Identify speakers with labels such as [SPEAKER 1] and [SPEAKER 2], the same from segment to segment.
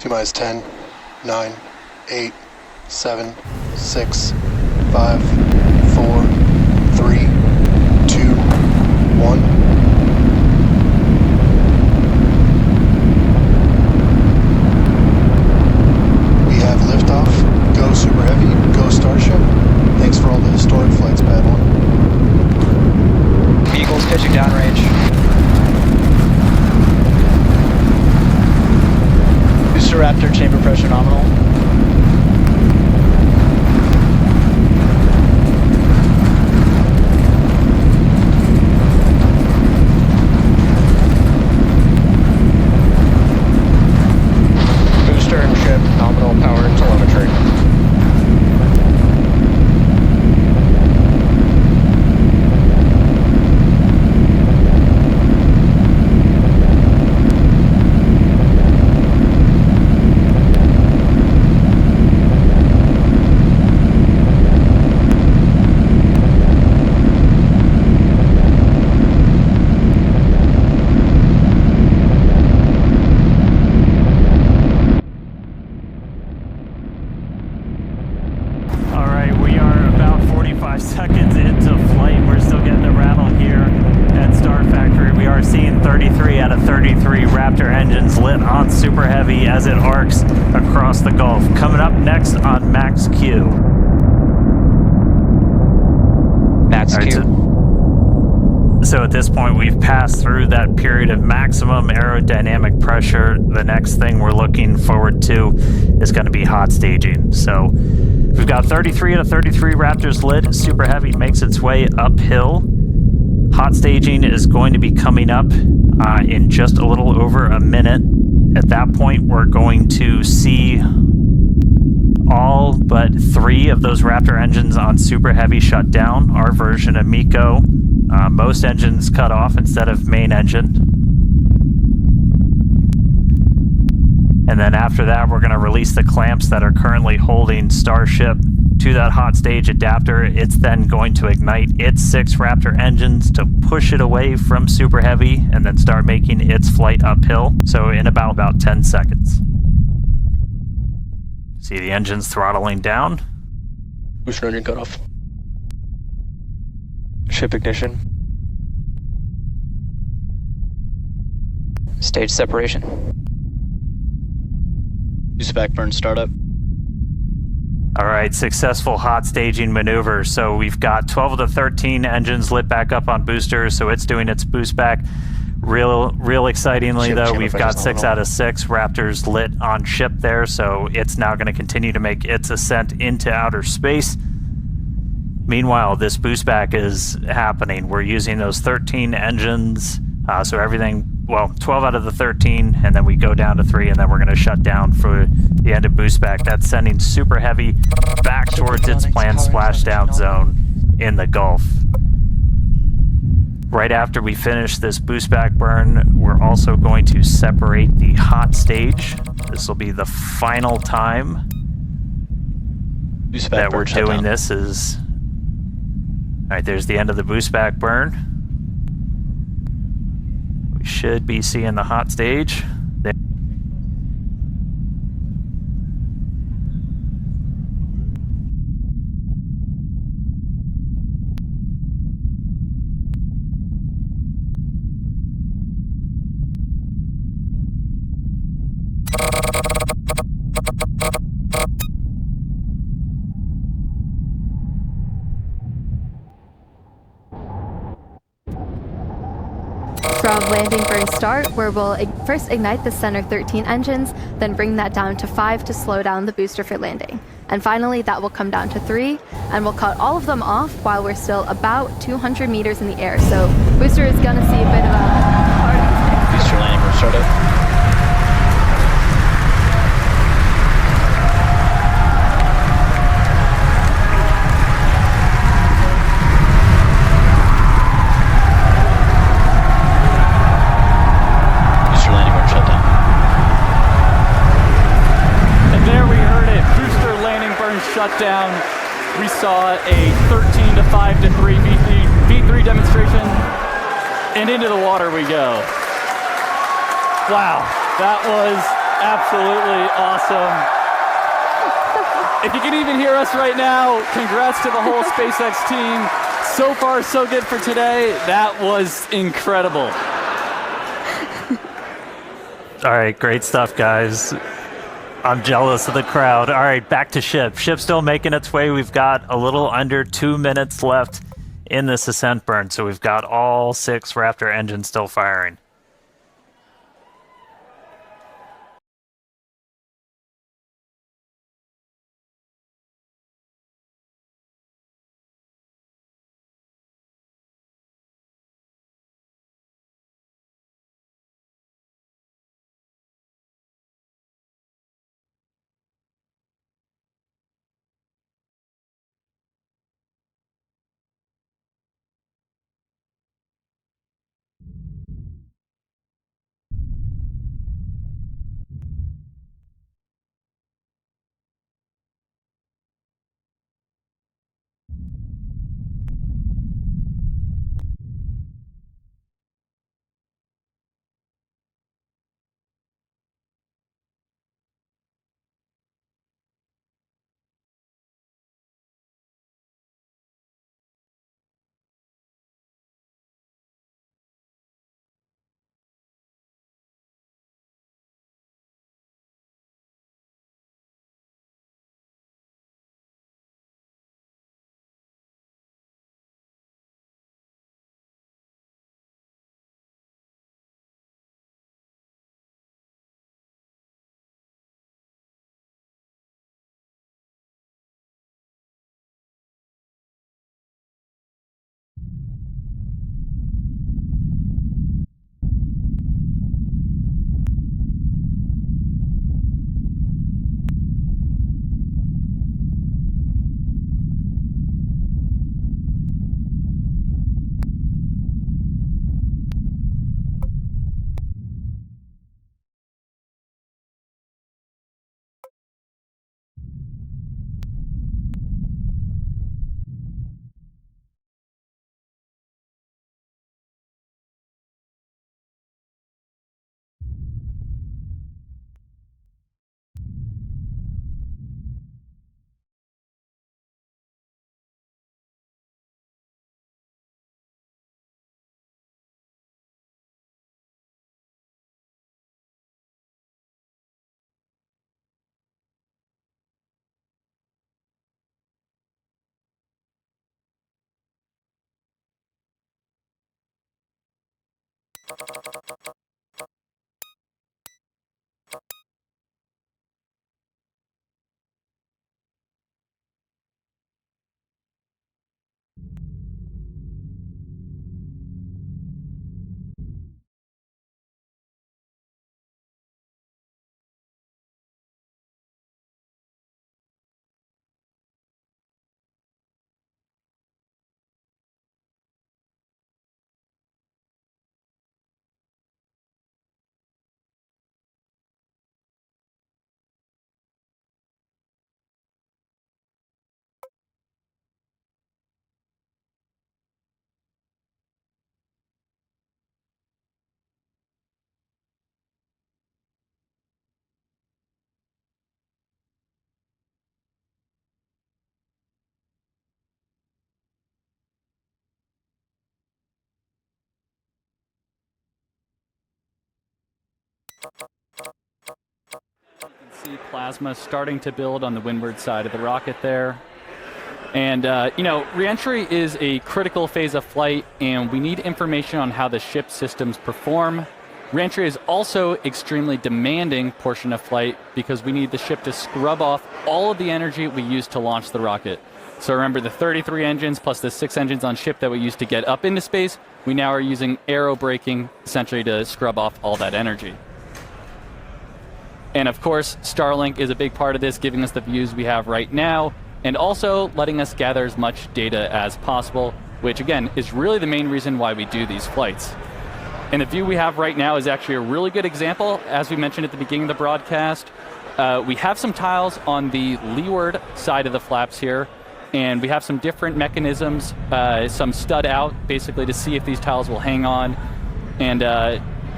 [SPEAKER 1] T-minus 10, 9, 8, 7, 6, 5, 4, 3, 2, 1. Liftoff. Go Super Heavy. Go Starship. Thanks for all the historic flights, Bad One.
[SPEAKER 2] Vehicles pitching downrange. Booster Raptor chamber pressure nominal. Booster and ship nominal power and telemetry.
[SPEAKER 3] Seconds into flight, we're still getting the rattle here at Star Factory. We are seeing 33 out of 33 Raptor engines lit on Super Heavy as it arcs across the Gulf. Coming up next on Max Q.
[SPEAKER 2] Max Q.
[SPEAKER 3] So at this point, we've passed through that period of maximum aerodynamic pressure. The next thing we're looking forward to is going to be hot staging. So we've got 33 out of 33 Raptors lit. Super Heavy makes its way uphill. Hot staging is going to be coming up in just a little over a minute. At that point, we're going to see all but 3 of those Raptor engines on Super Heavy shut down. Our version of MECO. Most engines cut off instead of main engine. And then after that, we're going to release the clamps that are currently holding Starship to that hot stage adapter. It's then going to ignite its 6 Raptor engines to push it away from Super Heavy and then start making its flight uphill. So in about 10 seconds. See the engines throttling down.
[SPEAKER 1] Booster engine cutoff.
[SPEAKER 2] Ship ignition. Stage separation. Boost back burn startup.
[SPEAKER 3] All right, successful hot staging maneuver. So we've got 12 of the 13 engines lit back up on boosters, so it's doing its boost back. Real excitingly though, we've got 6 out of 6 Raptors lit on ship there, so it's now going to continue to make its ascent into outer space. Meanwhile, this boost back is happening. We're using those 13 engines, so everything, well, 12 out of the 13, and then we go down to 3, and then we're going to shut down for the end of boost back. That's sending Super Heavy back towards its planned splashdown zone in the Gulf. Right after we finish this boost back burn, we're also going to separate the hot stage. This will be the final time that we're doing this. All right, there's the end of the boost back burn. We should be seeing the hot stage.
[SPEAKER 4] From landing burn start, where we'll first ignite the center 13 engines, then bring that down to 5 to slow down the booster for landing. And finally, that will come down to 3, and we'll cut all of them off while we're still about 200 meters in the air. So booster is going to see a bit of a party.
[SPEAKER 2] Booster landing burn startup.
[SPEAKER 5] Shutdown. We saw a 13 to 5 to 3 V3 demonstration, and into the water we go. Wow, that was absolutely awesome. If you can even hear us right now, congrats to the whole SpaceX team. So far, so good for today. That was incredible.
[SPEAKER 3] All right, great stuff, guys. I'm jealous of the crowd. All right, back to ship. Ship's still making its way. We've got a little under 2 minutes left in this ascent burn, so we've got all 6 Raptor engines still firing.
[SPEAKER 5] See plasma starting to build on the windward side of the rocket there. And, re-entry is a critical phase of flight, and we need information on how the ship systems perform. Re-entry is also extremely demanding portion of flight because we need the ship to scrub off all of the energy we used to launch the rocket. So remember, the 33 engines plus the 6 engines on ship that we used to get up into space, we now are using aerobraking essentially to scrub off all that energy. And of course, Starlink is a big part of this, giving us the views we have right now, and also letting us gather as much data as possible, which again, is really the main reason why we do these flights. And the view we have right now is actually a really good example. As we mentioned at the beginning of the broadcast, we have some tiles on the leeward side of the flaps here, and we have some different mechanisms, some stud out, basically to see if these tiles will hang on. And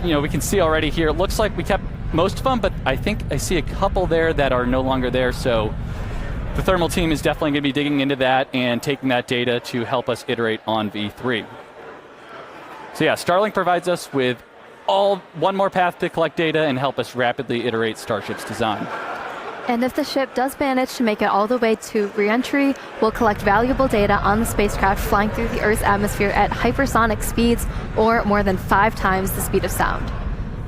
[SPEAKER 5] we can see already here, it looks like we kept most of them, but I think I see a couple there that are no longer there. So the thermal team is definitely going to be digging into that and taking that data to help us iterate on V3. So yeah, Starlink provides us with one more path to collect data and help us rapidly iterate Starship's design.
[SPEAKER 4] And if the ship does manage to make it all the way to re-entry, we'll collect valuable data on the spacecraft flying through the Earth's atmosphere at hypersonic speeds, or more than 5 times the speed of sound.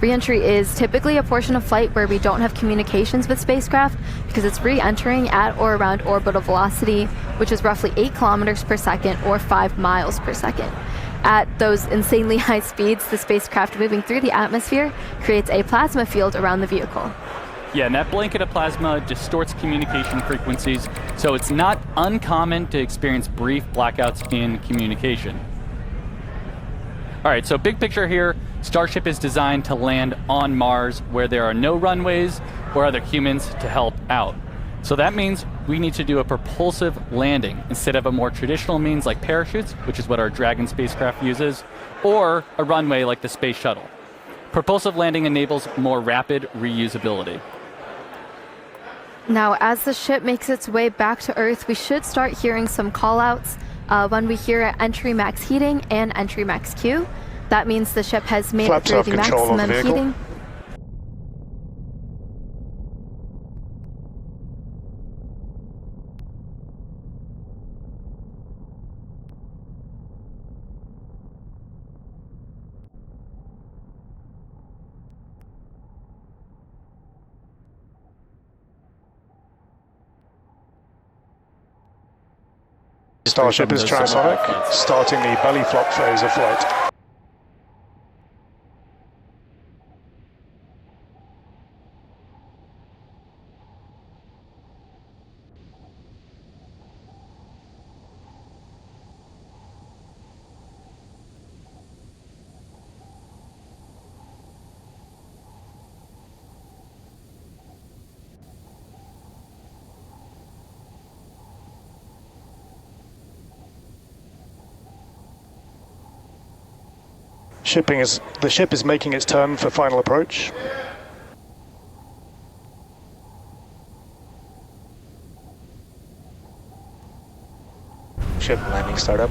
[SPEAKER 4] Re-entry is typically a portion of flight where we don't have communications with spacecraft because it's re-entering at or around orbital velocity, which is roughly 8 kilometers per second or 5 miles per second. At those insanely high speeds, the spacecraft moving through the atmosphere creates a plasma field around the vehicle.
[SPEAKER 5] Yeah, and that blanket of plasma distorts communication frequencies, so it's not uncommon to experience brief blackouts in communication. All right, so big picture here, Starship is designed to land on Mars where there are no runways or other humans to help out. So that means we need to do a propulsive landing instead of a more traditional means like parachutes, which is what our Dragon spacecraft uses, or a runway like the Space Shuttle. Propulsive landing enables more rapid reusability.
[SPEAKER 4] Now, as the ship makes its way back to Earth, we should start hearing some callouts. When we hear entry max heating and entry max Q, that means the ship has made it through the maximum heating.
[SPEAKER 6] Starship is transonic, starting the belly flop phase of flight. The ship is making its turn for final approach.
[SPEAKER 2] Ship landing startup.